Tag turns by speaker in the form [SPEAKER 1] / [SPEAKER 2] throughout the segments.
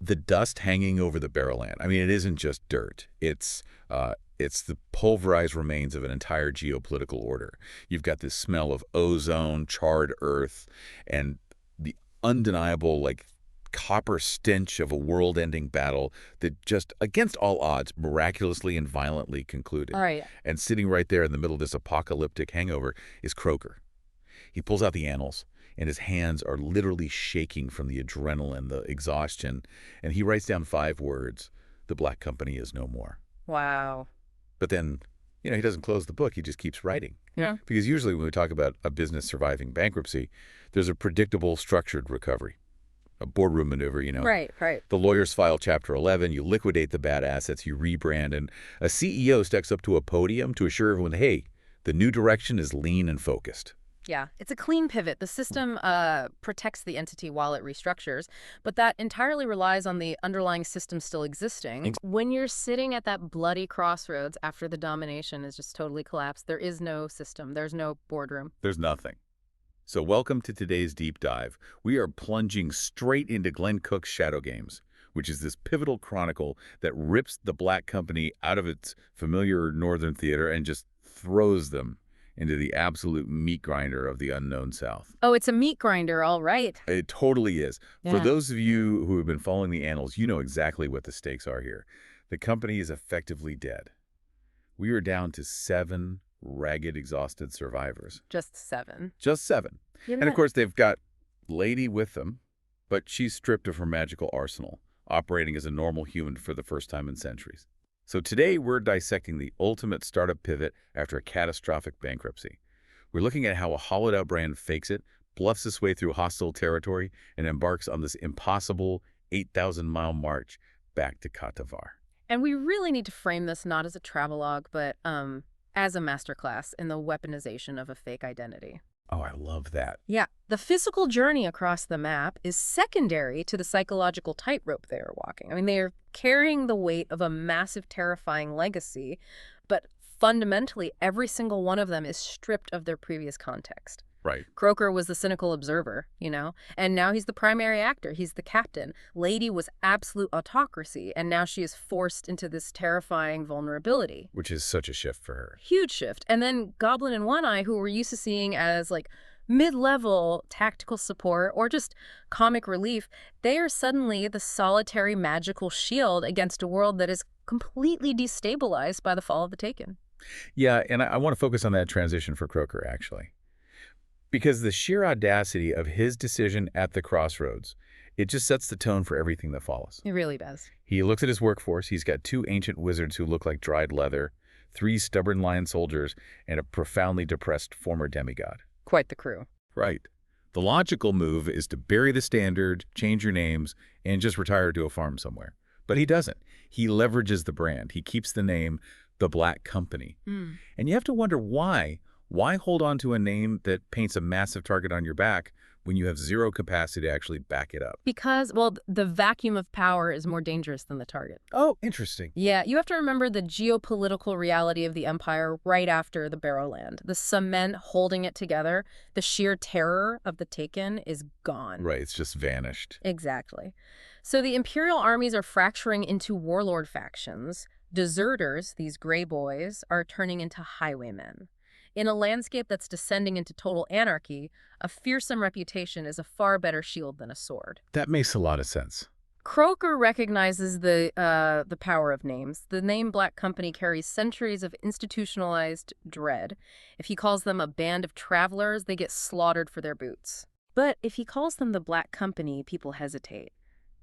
[SPEAKER 1] The dust hanging over the barrowland. I mean, it isn't just dirt. It's the pulverized remains of an entire geopolitical order. You've got this smell of ozone, charred earth, and the undeniable, like, copper stench of a world-ending battle that just, against all odds, miraculously and violently concluded.
[SPEAKER 2] All right.
[SPEAKER 1] And sitting right there in the middle of this apocalyptic hangover is Croaker. He pulls out the annals, and his hands are literally shaking from the adrenaline, the exhaustion, and he writes down 5 words: "The Black Company is no more."
[SPEAKER 2] Wow.
[SPEAKER 1] But then, he doesn't close the book. He just keeps writing.
[SPEAKER 2] Yeah.
[SPEAKER 1] Because usually when we talk about a business surviving bankruptcy, there's a predictable, structured recovery, a boardroom maneuver,
[SPEAKER 2] Right.
[SPEAKER 1] The lawyers file Chapter 11, you liquidate the bad assets, you rebrand, and a CEO steps up to a podium to assure everyone, hey, the new direction is lean and focused.
[SPEAKER 2] Yeah, it's a clean pivot. The system protects the entity while it restructures, but that entirely relies on the underlying system still existing. When you're sitting at that bloody crossroads after the domination is just totally collapsed, there is no system. There's no boardroom.
[SPEAKER 1] There's nothing. So welcome to today's deep dive. We are plunging straight into Glen Cook's Shadow Games, which is this pivotal chronicle that rips the Black Company out of its familiar Northern theater and just throws them into the absolute meat grinder of the unknown South.
[SPEAKER 2] Oh, it's a meat grinder, all right.
[SPEAKER 1] It totally is.
[SPEAKER 2] Yeah.
[SPEAKER 1] For those of you who have been following the annals, you know exactly what the stakes are here. The company is effectively dead. We are down to 7 ragged, exhausted survivors.
[SPEAKER 2] Just 7.
[SPEAKER 1] Just 7.
[SPEAKER 2] Yeah,
[SPEAKER 1] And of course, they've got Lady with them, but she's stripped of her magical arsenal, operating as a normal human for the first time in centuries. So today we're dissecting the ultimate startup pivot after a catastrophic bankruptcy. We're looking at how a hollowed-out brand fakes it, bluffs its way through hostile territory, and embarks on this impossible 8,000-mile march back to Khatovar.
[SPEAKER 2] And we really need to frame this not as a travelogue, but as a masterclass in the weaponization of a fake identity.
[SPEAKER 1] Oh, I love that.
[SPEAKER 2] Yeah, the physical journey across the map is secondary to the psychological tightrope they are walking. I mean, they are carrying the weight of a massive, terrifying legacy, but fundamentally, every single one of them is stripped of their previous context.
[SPEAKER 1] Right.
[SPEAKER 2] Croaker was the cynical observer, and now he's the primary actor. He's the captain. Lady was absolute autocracy, and now she is forced into this terrifying vulnerability.
[SPEAKER 1] Which is such a shift for her.
[SPEAKER 2] Huge shift. And then Goblin and One Eye, who we're used to seeing as like mid-level tactical support or just comic relief, they are suddenly the solitary magical shield against a world that is completely destabilized by the fall of the Taken.
[SPEAKER 1] Yeah, and I want to focus on that transition for Croaker, actually. Because the sheer audacity of his decision at the crossroads, it just sets the tone for everything that follows.
[SPEAKER 2] It really does.
[SPEAKER 1] He looks at his workforce. He's got 2 ancient wizards who look like dried leather, 3 stubborn lion soldiers, and a profoundly depressed former demigod.
[SPEAKER 2] Quite the crew.
[SPEAKER 1] Right. The logical move is to bury the standard, change your names, and just retire to a farm somewhere. But he doesn't. He leverages the brand. He keeps the name The Black Company. And you have to wonder why. Why hold on to a name that paints a massive target on your back when you have zero capacity to actually back it up?
[SPEAKER 2] Because, well, the vacuum of power is more dangerous than the target.
[SPEAKER 1] Oh, interesting.
[SPEAKER 2] Yeah, you have to remember the geopolitical reality of the empire right after the Barrowland. The cement holding it together, the sheer terror of the Taken is gone.
[SPEAKER 1] Right, it's just vanished.
[SPEAKER 2] Exactly. So the imperial armies are fracturing into warlord factions. Deserters, these gray boys, are turning into highwaymen. In a landscape that's descending into total anarchy, a fearsome reputation is a far better shield than a sword.
[SPEAKER 1] That makes a lot of sense.
[SPEAKER 2] Croaker recognizes the power of names. The name Black Company carries centuries of institutionalized dread. If he calls them a band of travelers, they get slaughtered for their boots. But if he calls them the Black Company, people hesitate.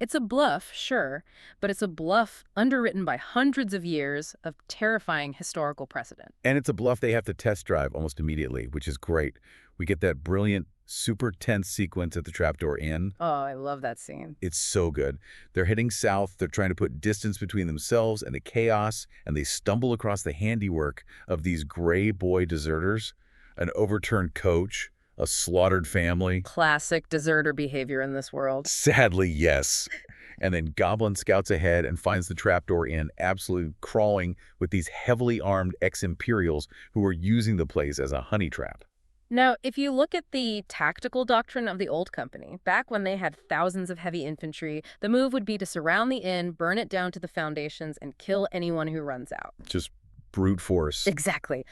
[SPEAKER 2] It's a bluff, sure, but it's a bluff underwritten by hundreds of years of terrifying historical precedent.
[SPEAKER 1] And it's a bluff they have to test drive almost immediately, which is great. We get that brilliant, super tense sequence at the Trapdoor Inn.
[SPEAKER 2] Oh, I love that scene.
[SPEAKER 1] It's so good. They're heading south. They're trying to put distance between themselves and the chaos, and they stumble across the handiwork of these gray boy deserters, an overturned coach, a slaughtered family.
[SPEAKER 2] Classic deserter behavior in this world.
[SPEAKER 1] Sadly, yes. And then Goblin scouts ahead and finds the Trapdoor Inn absolutely crawling with these heavily armed ex-Imperials who are using the place as a honey trap.
[SPEAKER 2] Now, if you look at the tactical doctrine of the old company, back when they had thousands of heavy infantry, the move would be to surround the inn, burn it down to the foundations, and kill anyone who runs out.
[SPEAKER 1] Just brute force.
[SPEAKER 2] Exactly.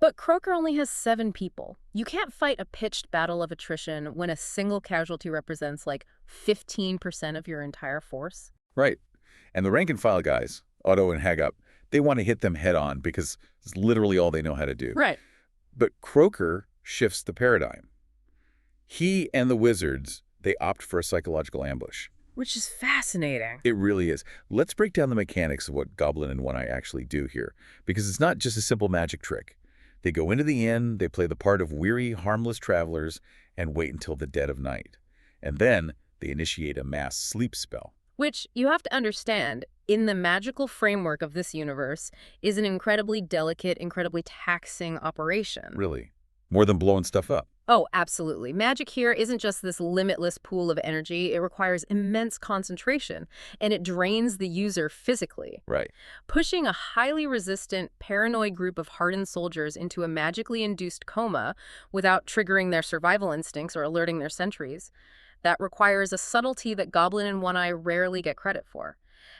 [SPEAKER 2] But Croker only has 7 people. You can't fight a pitched battle of attrition when a single casualty represents like 15% of your entire force.
[SPEAKER 1] Right. And the rank-and-file guys, Otto and Hagup, they want to hit them head-on because it's literally all they know how to do.
[SPEAKER 2] Right.
[SPEAKER 1] But Croker shifts the paradigm. He and the wizards, they opt for a psychological ambush.
[SPEAKER 2] Which is fascinating.
[SPEAKER 1] It really is. Let's break down the mechanics of what Goblin and One-Eye actually do here, because it's not just a simple magic trick. They go into the inn, they play the part of weary, harmless travelers, and wait until the dead of night. And then they initiate a mass sleep spell.
[SPEAKER 2] Which, you have to understand, in the magical framework of this universe, is an incredibly delicate, incredibly taxing operation.
[SPEAKER 1] Really. More than blowing stuff up.
[SPEAKER 2] Oh, absolutely. Magic here isn't just this limitless pool of energy. It requires immense concentration, and it drains the user physically.
[SPEAKER 1] Right.
[SPEAKER 2] Pushing a highly resistant, paranoid group of hardened soldiers into a magically induced coma without triggering their survival instincts or alerting their sentries, that requires a subtlety that Goblin and One-Eye rarely get credit for.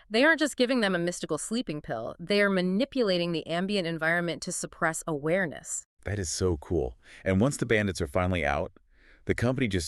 [SPEAKER 2] They aren't just giving them a mystical sleeping pill. They are manipulating the ambient environment to suppress awareness.
[SPEAKER 1] That is so cool. And once the bandits are finally out, the company they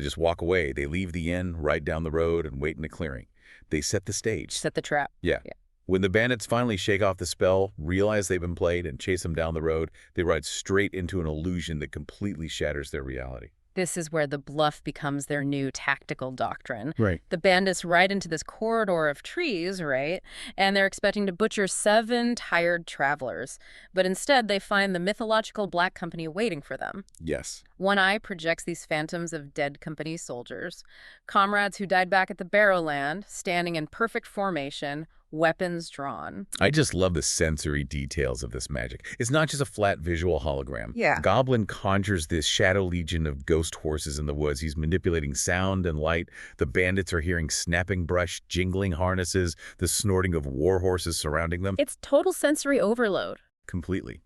[SPEAKER 1] just walk away. They leave the inn, ride down the road, and wait in a clearing. They set the stage.
[SPEAKER 2] Set the trap.
[SPEAKER 1] Yeah. When the bandits finally shake off the spell, realize they've been played, and chase them down the road, they ride straight into an illusion that completely shatters their reality.
[SPEAKER 2] This is where the bluff becomes their new tactical doctrine.
[SPEAKER 1] Right.
[SPEAKER 2] The bandits ride into this corridor of trees, right? And they're expecting to butcher 7 tired travelers. But instead, they find the mythological Black Company waiting for them.
[SPEAKER 1] Yes.
[SPEAKER 2] One-Eye projects these phantoms of dead company soldiers, comrades who died back at the Barrowland, standing in perfect formation, weapons drawn.
[SPEAKER 1] I just love the sensory details of this magic. It's not just a flat visual hologram.
[SPEAKER 2] Yeah.
[SPEAKER 1] Goblin conjures this shadow legion of ghost horses in the woods. He's manipulating sound and light. The bandits are hearing snapping brush, jingling harnesses, the snorting of war horses surrounding them.
[SPEAKER 2] It's total sensory overload.
[SPEAKER 1] Completely.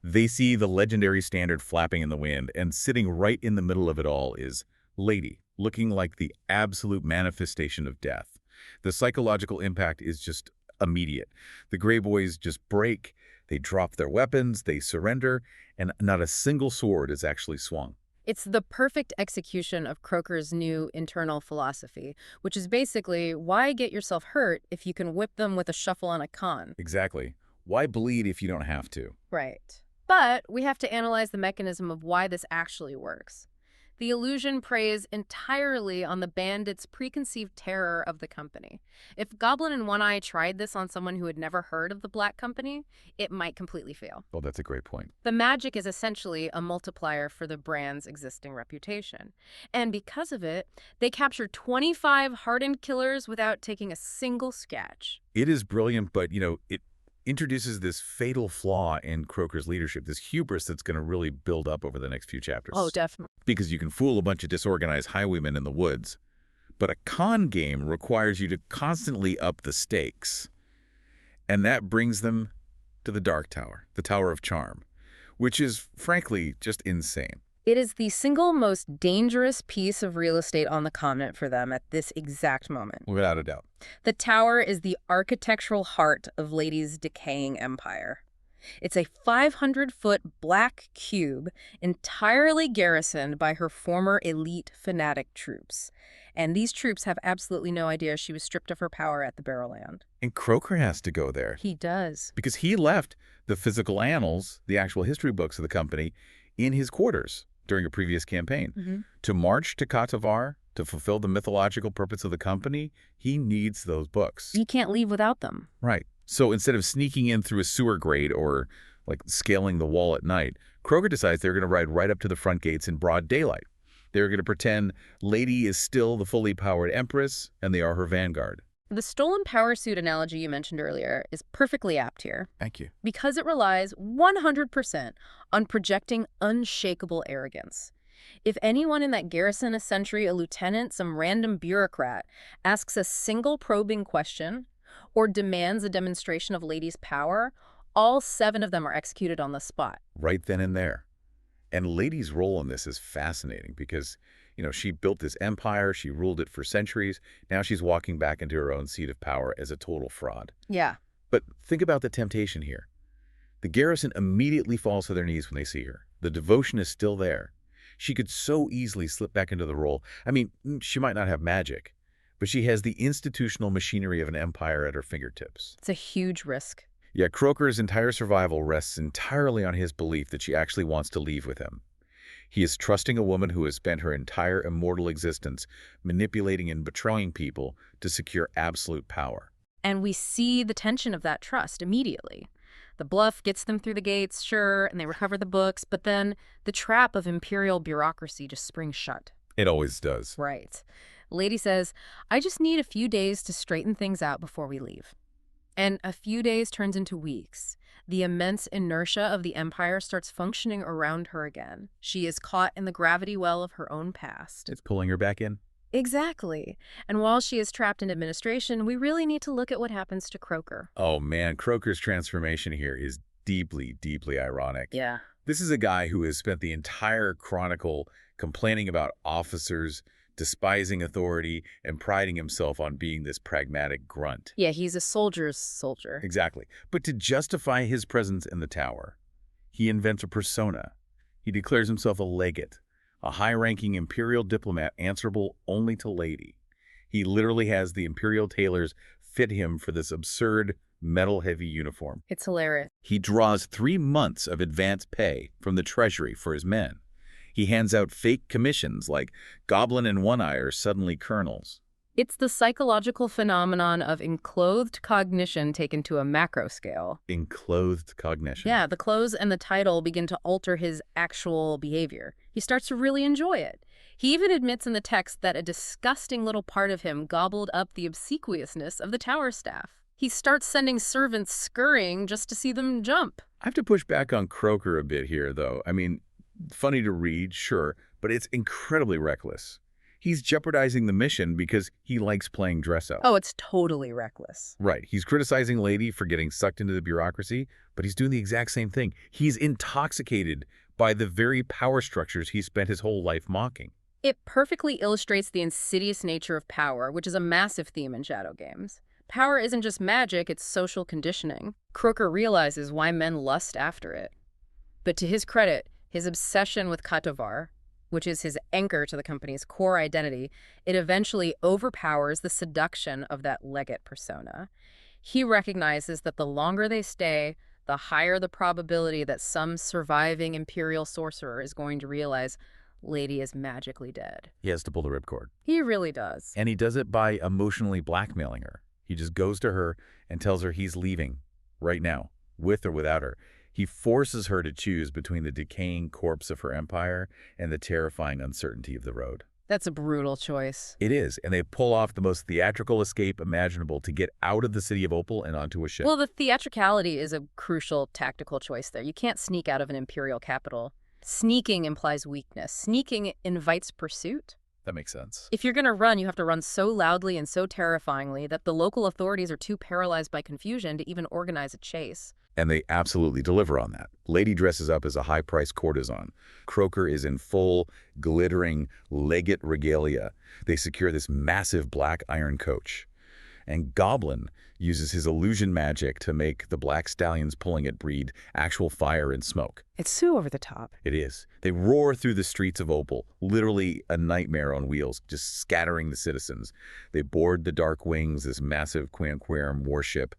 [SPEAKER 1] They see the legendary standard flapping in the wind, and sitting right in the middle of it all is Lady, looking like the absolute manifestation of death. The psychological impact is just immediate. The Grey Boys just break, they drop their weapons, they surrender, and not a single sword is actually swung.
[SPEAKER 2] It's the perfect execution of Croker's new internal philosophy, which is basically, why get yourself hurt if you can whip them with a shuffle on a con?
[SPEAKER 1] Exactly. Why bleed if you don't have to?
[SPEAKER 2] Right. But we have to analyze the mechanism of why this actually works. The illusion preys entirely on the bandits' preconceived terror of the company. If Goblin and One-Eye tried this on someone who had never heard of the Black Company, it might completely fail.
[SPEAKER 1] Well, that's a great point.
[SPEAKER 2] The magic is essentially a multiplier for the brand's existing reputation. And because of it, they capture 25 hardened killers without taking a single sketch.
[SPEAKER 1] It is brilliant, but, it introduces this fatal flaw in Croker's leadership, this hubris that's going to really build up over the next few chapters.
[SPEAKER 2] Oh, definitely.
[SPEAKER 1] Because you can fool a bunch of disorganized highwaymen in the woods, but a con game requires you to constantly up the stakes. And that brings them to the Dark Tower, the Tower of Charm, which is, frankly, just insane.
[SPEAKER 2] It is the single most dangerous piece of real estate on the continent for them at this exact moment.
[SPEAKER 1] Without a doubt.
[SPEAKER 2] The tower is the architectural heart of Lady's decaying empire. It's a 500-foot black cube entirely garrisoned by her former elite fanatic troops. And these troops have absolutely no idea she was stripped of her power at the Barrowland.
[SPEAKER 1] And Croker has to go there.
[SPEAKER 2] He does.
[SPEAKER 1] Because he left the physical annals, the actual history books of the company, in his quarters during a previous campaign. To march to Khatovar, to fulfill the mythological purpose of the company, he needs those books.
[SPEAKER 2] You can't leave without them.
[SPEAKER 1] Right. So instead of sneaking in through a sewer grate or scaling the wall at night, Croker decides they're going to ride right up to the front gates in broad daylight. They're going to pretend Lady is still the fully powered empress and they are her vanguard.
[SPEAKER 2] The stolen power suit analogy you mentioned earlier is perfectly apt here.
[SPEAKER 1] Thank you.
[SPEAKER 2] Because it relies 100% on projecting unshakable arrogance. If anyone in that garrison, a sentry, a lieutenant, some random bureaucrat, asks a single probing question or demands a demonstration of Lady's power, all 7 of them are executed on the spot.
[SPEAKER 1] Right then and there. And Lady's role in this is fascinating because, she built this empire, she ruled it for centuries. Now she's walking back into her own seat of power as a total fraud.
[SPEAKER 2] Yeah.
[SPEAKER 1] But think about the temptation here. The garrison immediately falls to their knees when they see her. The devotion is still there. She could so easily slip back into the role. I mean, she might not have magic, but she has the institutional machinery of an empire at her fingertips.
[SPEAKER 2] It's a huge risk.
[SPEAKER 1] Yet Croker's entire survival rests entirely on his belief that she actually wants to leave with him. He is trusting a woman who has spent her entire immortal existence manipulating and betraying people to secure absolute power.
[SPEAKER 2] And we see the tension of that trust immediately. The bluff gets them through the gates, sure, and they recover the books, but then the trap of imperial bureaucracy just springs shut.
[SPEAKER 1] It always does.
[SPEAKER 2] Right. Lady says, I just need a few days to straighten things out before we leave. And a few days turns into weeks. The immense inertia of the empire starts functioning around her again. She is caught in the gravity well of her own past.
[SPEAKER 1] It's pulling her back in?
[SPEAKER 2] Exactly. And while she is trapped in administration, we really need to look at what happens to Croker.
[SPEAKER 1] Oh man, Croker's transformation here is deeply, deeply ironic.
[SPEAKER 2] Yeah.
[SPEAKER 1] This is a guy who has spent the entire chronicle complaining about officers, despising authority, and priding himself on being this pragmatic grunt.
[SPEAKER 2] Yeah, he's a soldier's soldier.
[SPEAKER 1] Exactly. But to justify his presence in the tower, he invents a persona. He declares himself a legate, a high-ranking imperial diplomat answerable only to Lady. He literally has the imperial tailors fit him for this absurd, metal-heavy uniform.
[SPEAKER 2] It's hilarious.
[SPEAKER 1] He draws 3 months of advance pay from the treasury for his men. He hands out fake commissions like Goblin and One-Eye are suddenly colonels.
[SPEAKER 2] It's the psychological phenomenon of enclothed cognition taken to a macro scale.
[SPEAKER 1] Enclothed cognition.
[SPEAKER 2] Yeah, the clothes and the title begin to alter his actual behavior. He starts to really enjoy it. He even admits in the text that a disgusting little part of him gobbled up the obsequiousness of the tower staff. He starts sending servants scurrying just to see them jump.
[SPEAKER 1] I have to push back on Croker a bit here, though. I mean, funny to read, sure, but it's incredibly reckless. He's jeopardizing the mission because he likes playing dress-up.
[SPEAKER 2] Oh, it's totally reckless.
[SPEAKER 1] Right. He's criticizing Lady for getting sucked into the bureaucracy, but he's doing the exact same thing. He's intoxicated by the very power structures he spent his whole life mocking.
[SPEAKER 2] It perfectly illustrates the insidious nature of power, which is a massive theme in Shadow games. Power isn't just magic, it's social conditioning. Croker realizes why men lust after it. But to his credit, his obsession with Khatovar, which is his anchor to the company's core identity, it eventually overpowers the seduction of that legate persona. He recognizes that the longer they stay, the higher the probability that some surviving imperial sorcerer is going to realize Lady is magically dead.
[SPEAKER 1] He has to pull the ripcord.
[SPEAKER 2] He really does.
[SPEAKER 1] And he does it by emotionally blackmailing her. He just goes to her and tells her he's leaving right now, with or without her. He forces her to choose between the decaying corpse of her empire and the terrifying uncertainty of the road.
[SPEAKER 2] That's a brutal choice.
[SPEAKER 1] It is, and they pull off the most theatrical escape imaginable to get out of the city of Opal and onto a ship.
[SPEAKER 2] Well, the theatricality is a crucial tactical choice there. You can't sneak out of an imperial capital. Sneaking implies weakness. Sneaking invites pursuit.
[SPEAKER 1] That makes sense.
[SPEAKER 2] If you're going to run, you have to run so loudly and so terrifyingly that the local authorities are too paralyzed by confusion to even organize a chase.
[SPEAKER 1] And they absolutely deliver on that. Lady dresses up as a high-priced courtesan. Croker is in full, glittering legate regalia. They secure this massive black iron coach. And Goblin uses his illusion magic to make the black stallions pulling it breathe actual fire and smoke.
[SPEAKER 2] It's so over the top.
[SPEAKER 1] It is. They roar through the streets of Opal, literally a nightmare on wheels, just scattering the citizens. They board the Dark Wings, this massive Quanquarum warship,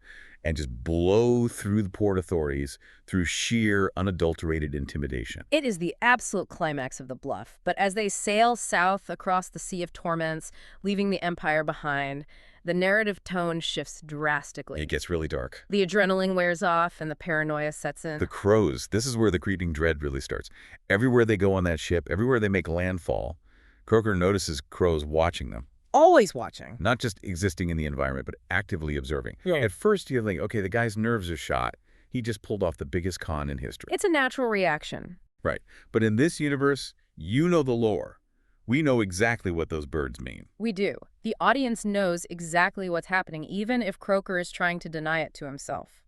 [SPEAKER 1] and just blow through the port authorities through sheer, unadulterated intimidation.
[SPEAKER 2] It is the absolute climax of the bluff. But as they sail south across the Sea of Torments, leaving the Empire behind, the narrative tone shifts drastically.
[SPEAKER 1] It gets really dark.
[SPEAKER 2] The adrenaline wears off and the paranoia sets in.
[SPEAKER 1] The crows, this is where the creeping dread really starts. Everywhere they go on that ship, everywhere they make landfall, Croker notices crows watching them.
[SPEAKER 2] Always watching.
[SPEAKER 1] Not just existing in the environment, but actively observing.
[SPEAKER 2] Yeah.
[SPEAKER 1] At first, you think, okay, the guy's nerves are shot. He just pulled off the biggest con in history.
[SPEAKER 2] It's a natural reaction.
[SPEAKER 1] Right. But in this universe, you know the lore. We know exactly what those birds mean.
[SPEAKER 2] We do. The audience knows exactly what's happening, even if Croker is trying to deny it to himself.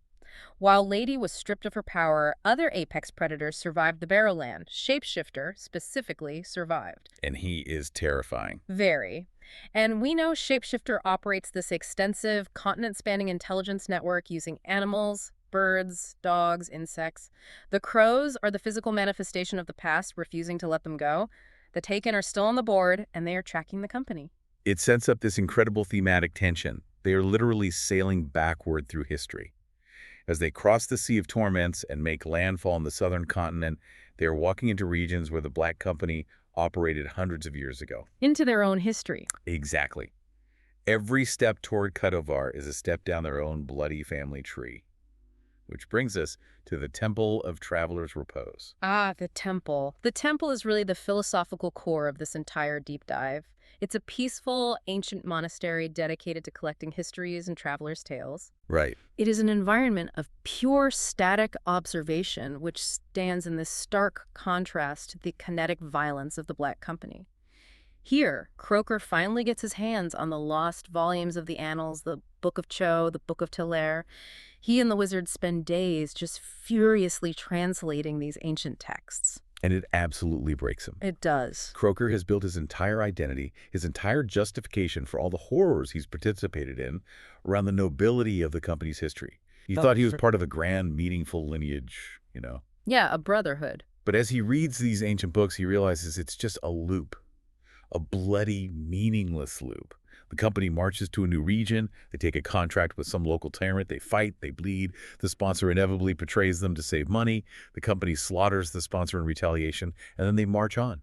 [SPEAKER 2] While Lady was stripped of her power, other apex predators survived the Barrowland. Shapeshifter, specifically, survived.
[SPEAKER 1] And he is terrifying.
[SPEAKER 2] Very. And we know Shapeshifter operates this extensive, continent-spanning intelligence network using animals, birds, dogs, insects. The crows are the physical manifestation of the past, refusing to let them go. The Taken are still on the board, and they are tracking the company.
[SPEAKER 1] It sets up this incredible thematic tension. They are literally sailing backward through history. As they cross the Sea of Torments and make landfall on the southern continent, they are walking into regions where the Black Company operated hundreds of years ago.
[SPEAKER 2] Into their own history.
[SPEAKER 1] Exactly. Every step toward Khatovar is a step down their own bloody family tree. Which brings us to the Temple of Traveler's Repose.
[SPEAKER 2] Ah, the temple. The temple is really the philosophical core of this entire deep dive. It's a peaceful, ancient monastery dedicated to collecting histories and travelers' tales.
[SPEAKER 1] Right.
[SPEAKER 2] It is an environment of pure static observation, which stands in this stark contrast to the kinetic violence of the Black Company. Here, Croaker finally gets his hands on the lost volumes of the Annals, the Book of Cho, the Book of Tilaire. He and the wizard spend days just furiously translating these ancient texts.
[SPEAKER 1] And it absolutely breaks him.
[SPEAKER 2] It does.
[SPEAKER 1] Croaker has built his entire identity, his entire justification for all the horrors he's participated in around the nobility of the company's history. He thought he was part of a grand, meaningful lineage, you know.
[SPEAKER 2] Yeah, a brotherhood.
[SPEAKER 1] But as he reads these ancient books, he realizes it's just a loop, a bloody, meaningless loop. The company marches to a new region, they take a contract with some local tyrant, they fight, they bleed, the sponsor inevitably betrays them to save money, the company slaughters the sponsor in retaliation, and then they march on.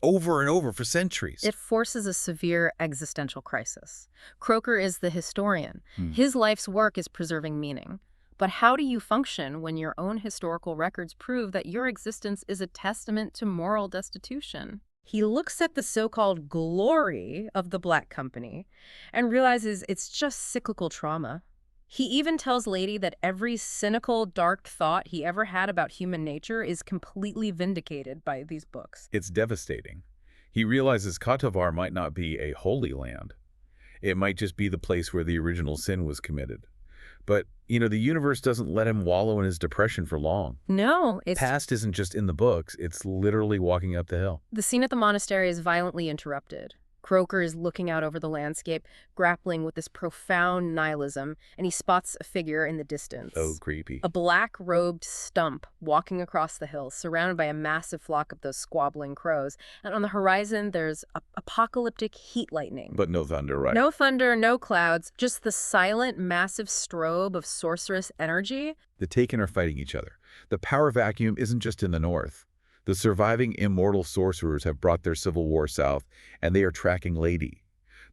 [SPEAKER 1] Over and over for centuries.
[SPEAKER 2] It forces a severe existential crisis. Croaker is the historian. His life's work is preserving meaning. But how do you function when your own historical records prove that your existence is a testament to moral destitution? He looks at the so-called glory of the Black Company and realizes it's just cyclical trauma. He even tells Lady that every cynical, dark thought he ever had about human nature is completely vindicated by these books.
[SPEAKER 1] It's devastating. He realizes Khatovar might not be a holy land. It might just be the place where the original sin was committed. But, you know, the universe doesn't let him wallow in his depression for long.
[SPEAKER 2] No, it's...
[SPEAKER 1] Past isn't just in the books, it's literally walking up the hill.
[SPEAKER 2] The scene at the monastery is violently interrupted. Croaker is looking out over the landscape, grappling with this profound nihilism, and he spots a figure in the distance.
[SPEAKER 1] Oh, creepy.
[SPEAKER 2] A black-robed stump walking across the hills, surrounded by a massive flock of those squabbling crows. And on the horizon, there's apocalyptic heat lightning.
[SPEAKER 1] But no thunder, right?
[SPEAKER 2] No thunder, no clouds, just the silent, massive strobe of sorceress energy.
[SPEAKER 1] The Taken are fighting each other. The power vacuum isn't just in the north. The surviving immortal sorcerers have brought their civil war south, and they are tracking Lady.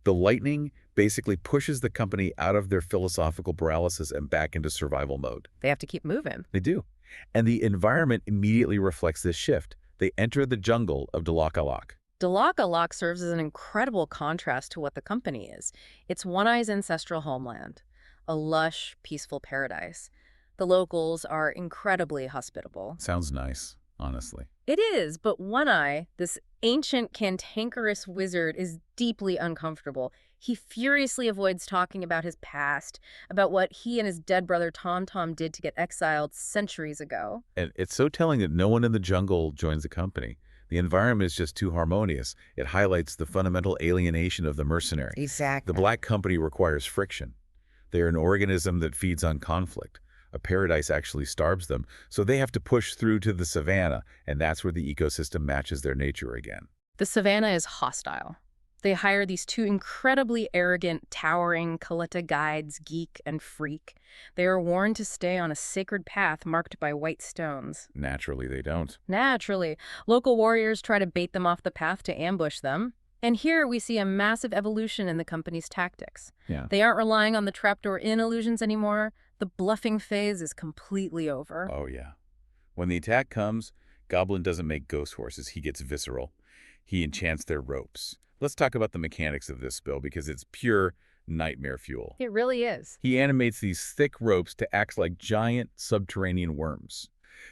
[SPEAKER 1] The lightning basically pushes the company out of their philosophical paralysis and back into survival mode.
[SPEAKER 2] They have to keep moving.
[SPEAKER 1] They do. And the environment immediately reflects this shift. They enter the jungle of Dalakalak.
[SPEAKER 2] Dalakalak serves as an incredible contrast to what the company is. It's One Eye's ancestral homeland, a lush, peaceful paradise. The locals are incredibly hospitable.
[SPEAKER 1] Sounds nice, honestly.
[SPEAKER 2] It is, but One Eye, this ancient cantankerous wizard, is deeply uncomfortable. He furiously avoids talking about his past, about what he and his dead brother Tom did to get exiled centuries ago.
[SPEAKER 1] And it's so telling that no one in the jungle joins the company. The environment is just too harmonious. It highlights the fundamental alienation of the mercenary.
[SPEAKER 2] Exactly.
[SPEAKER 1] The Black Company requires friction. They are an organism that feeds on conflict. A paradise actually starves them, so they have to push through to the savannah, and that's where the ecosystem matches their nature again.
[SPEAKER 2] The savannah is hostile. They hire these two incredibly arrogant, towering Kalita guides, Geek and Freak. They are warned to stay on a sacred path marked by white stones.
[SPEAKER 1] Naturally, they don't.
[SPEAKER 2] Naturally. Local warriors try to bait them off the path to ambush them. And here we see a massive evolution in the company's tactics.
[SPEAKER 1] Yeah.
[SPEAKER 2] They aren't relying on the trapdoor inn illusions anymore. The bluffing phase is completely over.
[SPEAKER 1] Oh, yeah. When the attack comes, Goblin doesn't make ghost horses. He gets visceral. He enchants their ropes. Let's talk about the mechanics of this spell because it's pure nightmare fuel.
[SPEAKER 2] It really is.
[SPEAKER 1] He animates these thick ropes to act like giant subterranean worms.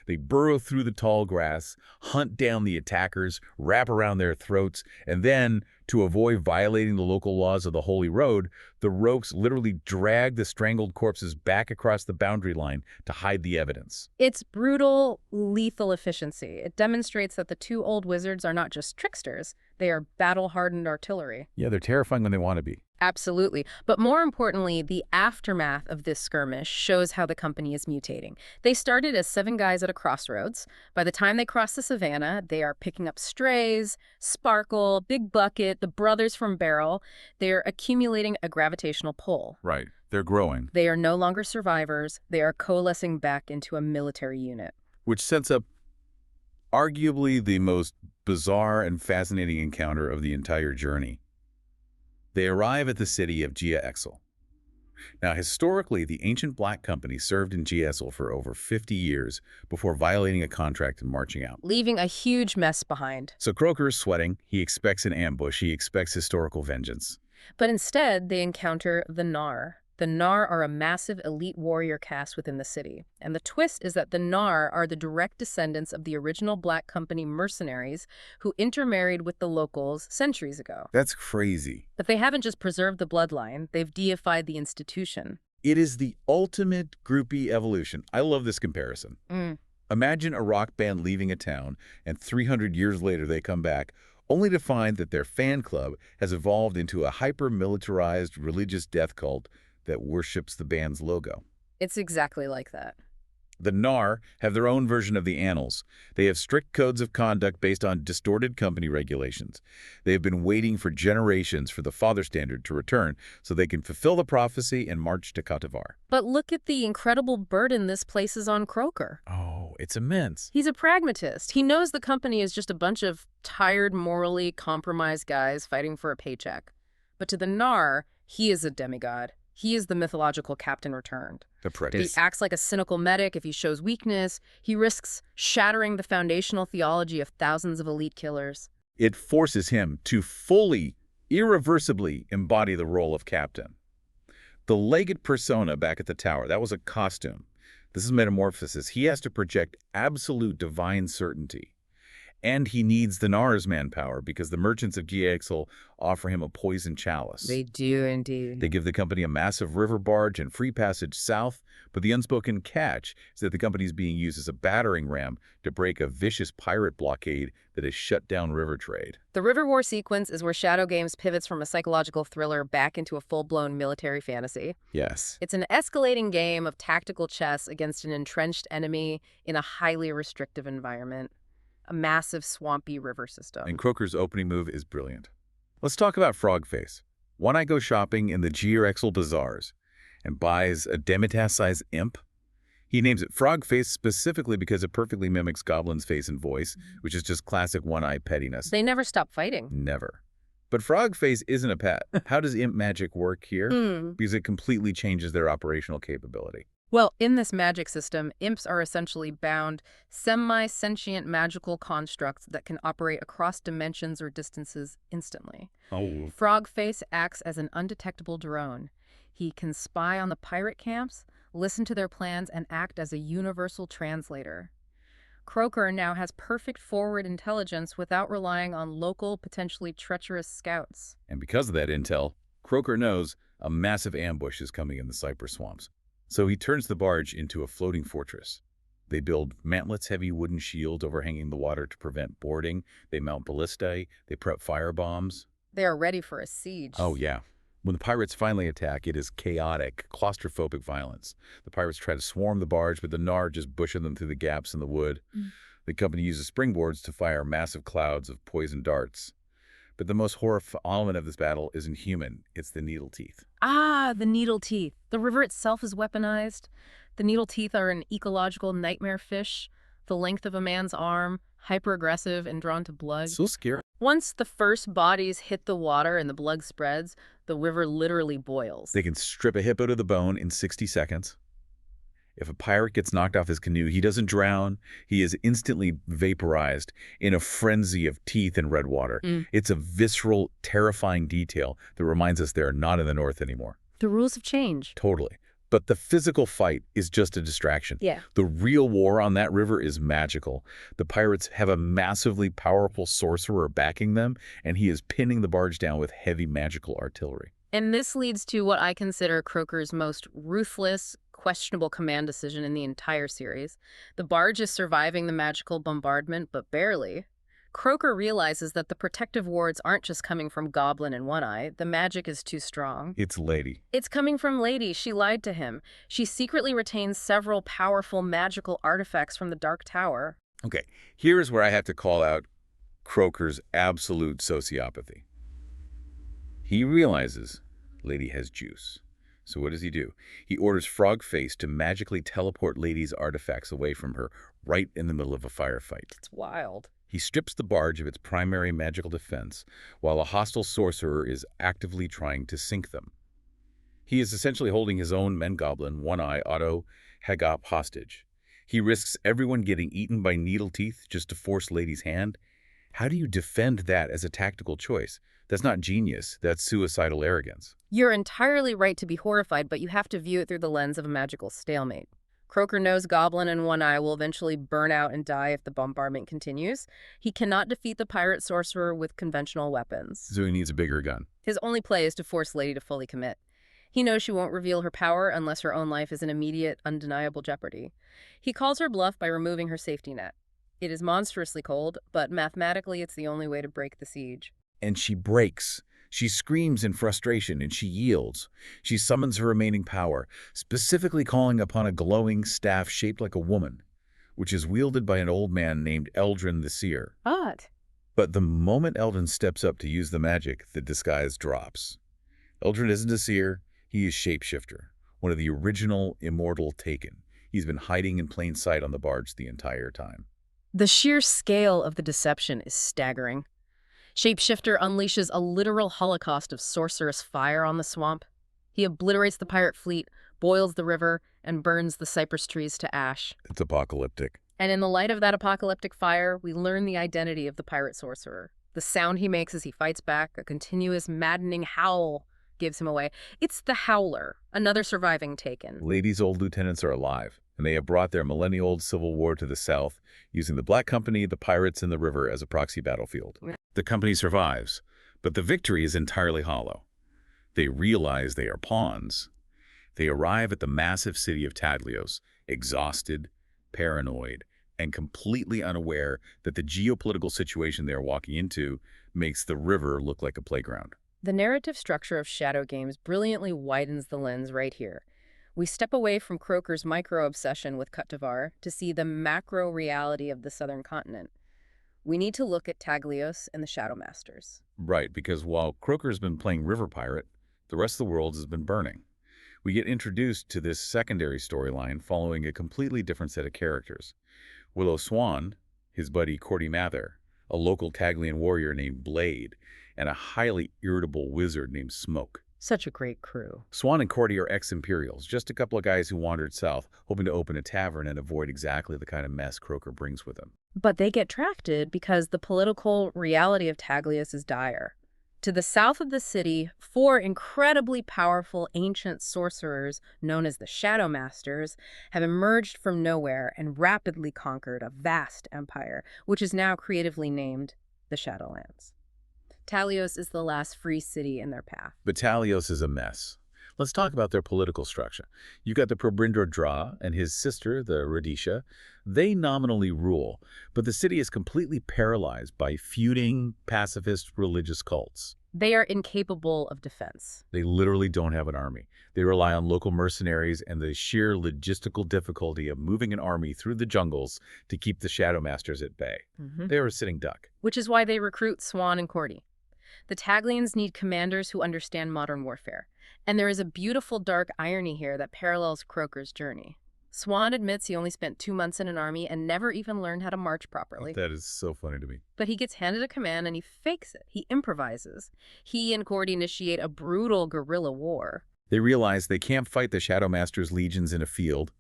[SPEAKER 1] They burrow through the tall grass, hunt down the attackers, wrap around their throats, and then, to avoid violating the local laws of the Holy Road, the rogues literally drag the strangled corpses back across the boundary line to hide the evidence.
[SPEAKER 2] It's brutal, lethal efficiency. It demonstrates that the two old wizards are not just tricksters, they are battle-hardened artillery.
[SPEAKER 1] Yeah, they're terrifying when they want to be.
[SPEAKER 2] Absolutely. But more importantly, the aftermath of this skirmish shows how the company is mutating. They started as 7 guys at a crossroads. By the time they cross the savannah, they are picking up strays, Sparkle, Big Bucket, the brothers from Barrel. They're accumulating a gravitational pull.
[SPEAKER 1] Right. They're growing.
[SPEAKER 2] They are no longer survivors. They are coalescing back into a military unit.
[SPEAKER 1] Which sets up arguably the most bizarre and fascinating encounter of the entire journey. They arrive at the city of Gia-Exel. Now, historically, the ancient Black Company served in Gia-Exel for over 50 years before violating a contract and marching out,
[SPEAKER 2] leaving a huge mess behind.
[SPEAKER 1] So Croaker is sweating. He expects an ambush. He expects historical vengeance.
[SPEAKER 2] But instead, they encounter the Gnar. The Gnar are a massive elite warrior caste within the city. And the twist is that the Gnar are the direct descendants of the original Black Company mercenaries who intermarried with the locals centuries ago.
[SPEAKER 1] That's crazy.
[SPEAKER 2] But they haven't just preserved the bloodline, they've deified the institution.
[SPEAKER 1] It is the ultimate groupie evolution. I love this comparison. Imagine a rock band leaving a town, and 300 years later they come back, only to find that their fan club has evolved into a hyper-militarized religious death cult that worships the band's logo.
[SPEAKER 2] It's exactly like that.
[SPEAKER 1] The Gnar have their own version of the annals. They have strict codes of conduct based on distorted company regulations. They have been waiting for generations for the Father Standard to return so they can fulfill the prophecy and march to Khatovar.
[SPEAKER 2] But look at the incredible burden this places on Croaker.
[SPEAKER 1] Oh, it's immense.
[SPEAKER 2] He's a pragmatist. He knows the company is just a bunch of tired, morally compromised guys fighting for a paycheck. But to the Gnar, he is a demigod. He is the mythological captain returned.
[SPEAKER 1] The apprentice.
[SPEAKER 2] He acts like a cynical medic if he shows weakness. He risks shattering the foundational theology of thousands of elite killers.
[SPEAKER 1] It forces him to fully, irreversibly embody the role of captain. The legate persona back at the tower, that was a costume. This is metamorphosis. He has to project absolute divine certainty. And he needs the Gnar's manpower because the merchants of Gia-Exel offer him a poison chalice.
[SPEAKER 2] They do indeed.
[SPEAKER 1] They give the company a massive river barge and free passage south, but the unspoken catch is that the company is being used as a battering ram to break a vicious pirate blockade that has shut down river trade.
[SPEAKER 2] The River War sequence is where Shadow Games pivots from a psychological thriller back into a full-blown military fantasy.
[SPEAKER 1] Yes.
[SPEAKER 2] It's an escalating game of tactical chess against an entrenched enemy in a highly restrictive environment. A massive, swampy river system.
[SPEAKER 1] And Croaker's opening move is brilliant. Let's talk about Frogface. One night goes shopping in the Gia-Exel bazaars and buys a Demitas-sized imp. He names it Frogface specifically because it perfectly mimics Goblin's face and voice, which is just classic one-eye pettiness.
[SPEAKER 2] They never stop fighting.
[SPEAKER 1] Never. But Frogface isn't a pet. How does imp magic work here? Because it completely changes their operational capability.
[SPEAKER 2] Well, in this magic system, imps are essentially bound, semi-sentient magical constructs that can operate across dimensions or distances instantly.
[SPEAKER 1] Oh.
[SPEAKER 2] Frogface acts as an undetectable drone. He can spy on the pirate camps, listen to their plans, and act as a universal translator. Croaker now has perfect forward intelligence without relying on local, potentially treacherous scouts.
[SPEAKER 1] And because of that intel, Croaker knows a massive ambush is coming in the cypress swamps. So he turns the barge into a floating fortress. They build mantlets-heavy wooden shields overhanging the water to prevent boarding. They mount ballistae. They prep firebombs.
[SPEAKER 2] They are ready for a siege.
[SPEAKER 1] Oh, yeah. When the pirates finally attack, it is chaotic, claustrophobic violence. The pirates try to swarm the barge, but the Gnar just bush them through the gaps in the wood. The company uses springboards to fire massive clouds of poison darts. But the most horrifying element of this battle isn't human. It's the needle teeth.
[SPEAKER 2] Ah, the needle teeth. The river itself is weaponized. The needle teeth are an ecological nightmare fish, the length of a man's arm, hyper-aggressive and drawn to blood.
[SPEAKER 1] So scary.
[SPEAKER 2] Once the first bodies hit the water and the blood spreads, the river literally boils.
[SPEAKER 1] They can strip a hippo to the bone in 60 seconds. If a pirate gets knocked off his canoe, he doesn't drown. He is instantly vaporized in a frenzy of teeth and red water. It's a visceral, terrifying detail that reminds us they are not in the North anymore.
[SPEAKER 2] The rules have changed.
[SPEAKER 1] Totally. But the physical fight is just a distraction.
[SPEAKER 2] Yeah.
[SPEAKER 1] The real war on that river is magical. The pirates have a massively powerful sorcerer backing them, and he is pinning the barge down with heavy magical artillery.
[SPEAKER 2] And this leads to what I consider Croaker's most ruthless, questionable command decision in the entire series. The barge is surviving the magical bombardment, but barely. Croaker realizes that the protective wards aren't just coming from Goblin and One Eye. The magic is too strong.
[SPEAKER 1] It's Lady.
[SPEAKER 2] It's coming from Lady. She lied to him. She secretly retains several powerful magical artifacts from the Dark Tower.
[SPEAKER 1] Okay, here's where I have to call out Croaker's absolute sociopathy. He realizes Lady has juice. So what does he do? He orders Frogface to magically teleport Lady's artifacts away from her right in the middle of a firefight.
[SPEAKER 2] It's wild.
[SPEAKER 1] He strips the barge of its primary magical defense, while a hostile sorcerer is actively trying to sink them. He is essentially holding his own men-goblin, One-Eye Otto Hagop hostage. He risks everyone getting eaten by needle teeth just to force Lady's hand. How do you defend that as a tactical choice? That's not genius, that's suicidal arrogance.
[SPEAKER 2] You're entirely right to be horrified, but you have to view it through the lens of a magical stalemate. Croaker knows Goblin and One Eye will eventually burn out and die if the bombardment continues. He cannot defeat the pirate sorcerer with conventional weapons.
[SPEAKER 1] So he needs a bigger gun.
[SPEAKER 2] His only play is to force Lady to fully commit. He knows she won't reveal her power unless her own life is in immediate, undeniable jeopardy. He calls her bluff by removing her safety net. It is monstrously cold, but mathematically it's the only way to break the siege.
[SPEAKER 1] And she breaks. She screams in frustration and she yields. She summons her remaining power, specifically calling upon a glowing staff shaped like a woman, which is wielded by an old man named Eldrin the Seer.
[SPEAKER 2] Odd.
[SPEAKER 1] But the moment Eldrin steps up to use the magic, the disguise drops. Eldrin isn't a seer, he is Shapeshifter, one of the original immortal Taken. He's been hiding in plain sight on the barge the entire time.
[SPEAKER 2] The sheer scale of the deception is staggering. Shapeshifter unleashes a literal holocaust of sorcerous fire on the swamp. He obliterates the pirate fleet, boils the river, and burns the cypress trees to ash.
[SPEAKER 1] It's apocalyptic.
[SPEAKER 2] And in the light of that apocalyptic fire, we learn the identity of the pirate sorcerer. The sound he makes as he fights back, a continuous, maddening howl, gives him away. It's the Howler, another surviving Taken.
[SPEAKER 1] Lady's old lieutenants are alive, and they have brought their millennia-old civil war to the south, using the Black Company, the pirates, and the river as a proxy battlefield. The company survives, but the victory is entirely hollow. They realize they are pawns. They arrive at the massive city of Taglios, exhausted, paranoid, and completely unaware that the geopolitical situation they are walking into makes the river look like a playground.
[SPEAKER 2] The narrative structure of Shadow Games brilliantly widens the lens right here. We step away from Croaker's micro-obsession with Khatovar to see the macro reality of the southern continent. We need to look at Taglios and the Shadowmasters.
[SPEAKER 1] Right, because while Croaker's been playing River Pirate, the rest of the world has been burning. We get introduced to this secondary storyline following a completely different set of characters. Willow Swan, his buddy Cordy Mather, a local Taglian warrior named Blade, and a highly irritable wizard named Smoke.
[SPEAKER 2] Such a great crew.
[SPEAKER 1] Swan and Cordy are ex-Imperials, just a couple of guys who wandered south, hoping to open a tavern and avoid exactly the kind of mess Croaker brings with him.
[SPEAKER 2] But they get drafted because the political reality of Taglios is dire. To the south of the city, 4 incredibly powerful ancient sorcerers, known as the Shadowmasters, have emerged from nowhere and rapidly conquered a vast empire, which is now creatively named the Shadowlands. Taglios is the last free city in their path.
[SPEAKER 1] But Taglios is a mess. Let's talk about their political structure. You've got the Probrindor Dra and his sister, the Radisha. They nominally rule, but the city is completely paralyzed by feuding, pacifist religious cults.
[SPEAKER 2] They are incapable of defense.
[SPEAKER 1] They literally don't have an army. They rely on local mercenaries and the sheer logistical difficulty of moving an army through the jungles to keep the Shadowmasters at bay. They are a sitting duck.
[SPEAKER 2] Which is why they recruit Swan and Cordy. The Taglians need commanders who understand modern warfare. And there is a beautiful dark irony here that parallels Croaker's journey. Swan admits he only spent 2 months in an army and never even learned how to march properly.
[SPEAKER 1] That is so funny to me.
[SPEAKER 2] But he gets handed a command and he fakes it. He improvises. He and Cordy initiate a brutal guerrilla war.
[SPEAKER 1] They realize they can't fight the Shadowmasters' legions in a field,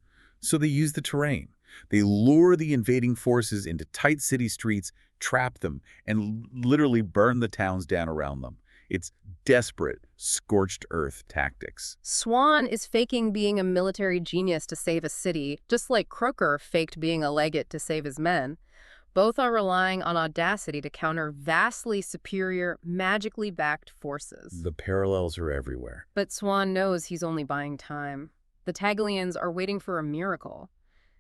[SPEAKER 1] so they use the terrain. They lure the invading forces into tight city streets, trap them, and literally burn the towns down around them. It's desperate, scorched earth tactics.
[SPEAKER 2] Swan is faking being a military genius to save a city, just like Croaker faked being a legate to save his men. Both are relying on audacity to counter vastly superior, magically backed forces.
[SPEAKER 1] The parallels are everywhere.
[SPEAKER 2] But Swan knows he's only buying time. The Taglios are waiting for a miracle.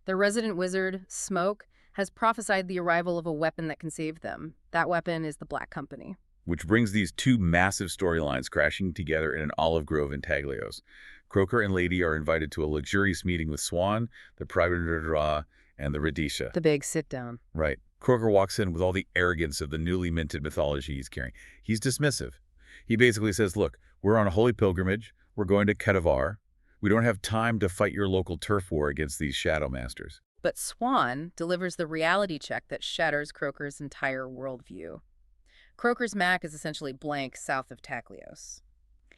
[SPEAKER 2] Their resident wizard, Smoke, has prophesied the arrival of a weapon that can save them. That weapon is the Black Company.
[SPEAKER 1] Which brings these two massive storylines crashing together in an olive grove in Taglios. Croaker and Lady are invited to a luxurious meeting with Swan, the Private and the Radisha.
[SPEAKER 2] The big sit-down.
[SPEAKER 1] Right. Croaker walks in with all the arrogance of the newly minted mythology he's carrying. He's dismissive. He basically says, look, we're on a holy pilgrimage. We're going to Khatovar. We don't have time to fight your local turf war against these Shadowmasters.
[SPEAKER 2] But Swan delivers the reality check that shatters Croaker's entire worldview. Croaker's map is essentially blank south of Taglios.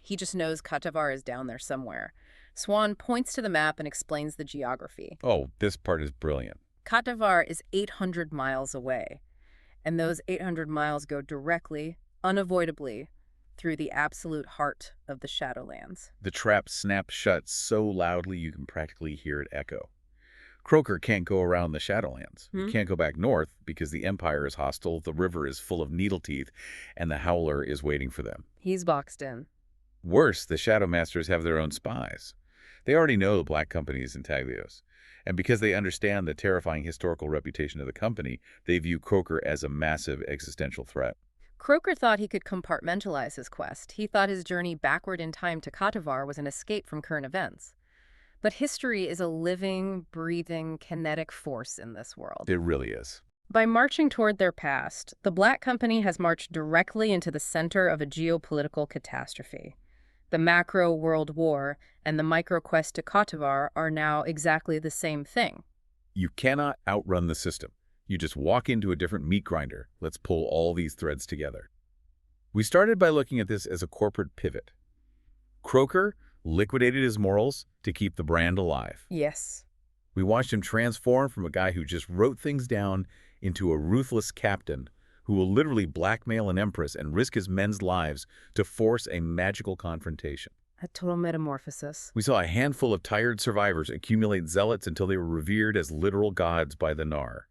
[SPEAKER 2] He just knows Khatovar is down there somewhere. Swan points to the map and explains the geography.
[SPEAKER 1] Oh, this part is brilliant.
[SPEAKER 2] Khatovar is 800 miles away, and those 800 miles go directly, unavoidably, through the absolute heart of the Shadowlands.
[SPEAKER 1] The trap snaps shut so loudly you can practically hear it echo. Croaker can't go around the Shadowlands. He can't go back north because the Empire is hostile, the river is full of needle teeth, and the Howler is waiting for them.
[SPEAKER 2] He's boxed in.
[SPEAKER 1] Worse, the Shadowmasters have their own spies. They already know the Black Company is in Taglios. And because they understand the terrifying historical reputation of the company, they view Croaker as a massive existential threat.
[SPEAKER 2] Croaker thought he could compartmentalize his quest. He thought his journey backward in time to Khatovar was an escape from current events. But history is a living, breathing, kinetic force in this world.
[SPEAKER 1] It really is.
[SPEAKER 2] By marching toward their past, the Black Company has marched directly into the center of a geopolitical catastrophe. The macro world war and the micro quest to Khatovar are now exactly the same thing.
[SPEAKER 1] You cannot outrun the system. You just walk into a different meat grinder. Let's pull all these threads together. We started by looking at this as a corporate pivot. Croaker liquidated his morals to keep the brand alive.
[SPEAKER 2] Yes.
[SPEAKER 1] We watched him transform from a guy who just wrote things down into a ruthless captain who will literally blackmail an empress and risk his men's lives to force a magical confrontation.
[SPEAKER 2] A total metamorphosis.
[SPEAKER 1] We saw a handful of tired survivors accumulate zealots until they were revered as literal gods by the Nar.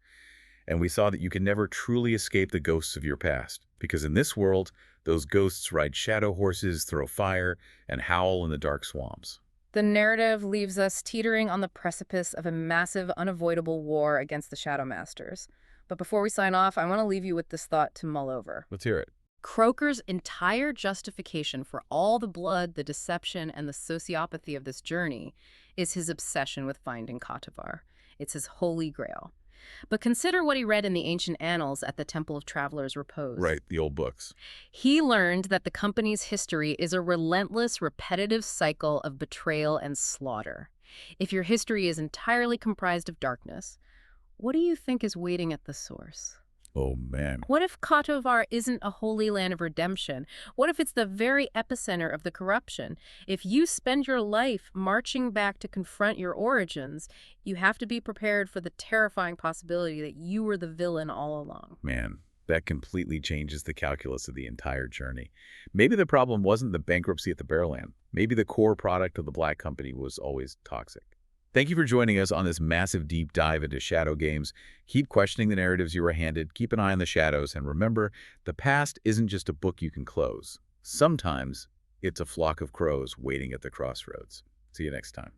[SPEAKER 1] And we saw that you can never truly escape the ghosts of your past, because in this world, those ghosts ride shadow horses, throw fire, and howl in the dark swamps.
[SPEAKER 2] The narrative leaves us teetering on the precipice of a massive, unavoidable war against the Shadowmasters. But before we sign off, I want to leave you with this thought to mull over.
[SPEAKER 1] Let's hear it.
[SPEAKER 2] Croaker's entire justification for all the blood, the deception, and the sociopathy of this journey is his obsession with finding Khatovar. It's his holy grail. But consider what he read in the ancient annals at the Temple of Travelers' Repose.
[SPEAKER 1] Right, the old books.
[SPEAKER 2] He learned that the company's history is a relentless, repetitive cycle of betrayal and slaughter. If your history is entirely comprised of darkness, what do you think is waiting at the source?
[SPEAKER 1] Oh, man.
[SPEAKER 2] What if Khatovar isn't a holy land of redemption? What if it's the very epicenter of the corruption? If you spend your life marching back to confront your origins, you have to be prepared for the terrifying possibility that you were the villain all along.
[SPEAKER 1] Man, that completely changes the calculus of the entire journey. Maybe the problem wasn't the bankruptcy at the Bearland. Maybe the core product of the Black Company was always toxic. Thank you for joining us on this massive deep dive into shadow games. Keep questioning the narratives you were handed, keep an eye on the shadows, and remember, the past isn't just a book you can close. Sometimes it's a flock of crows waiting at the crossroads. See you next time.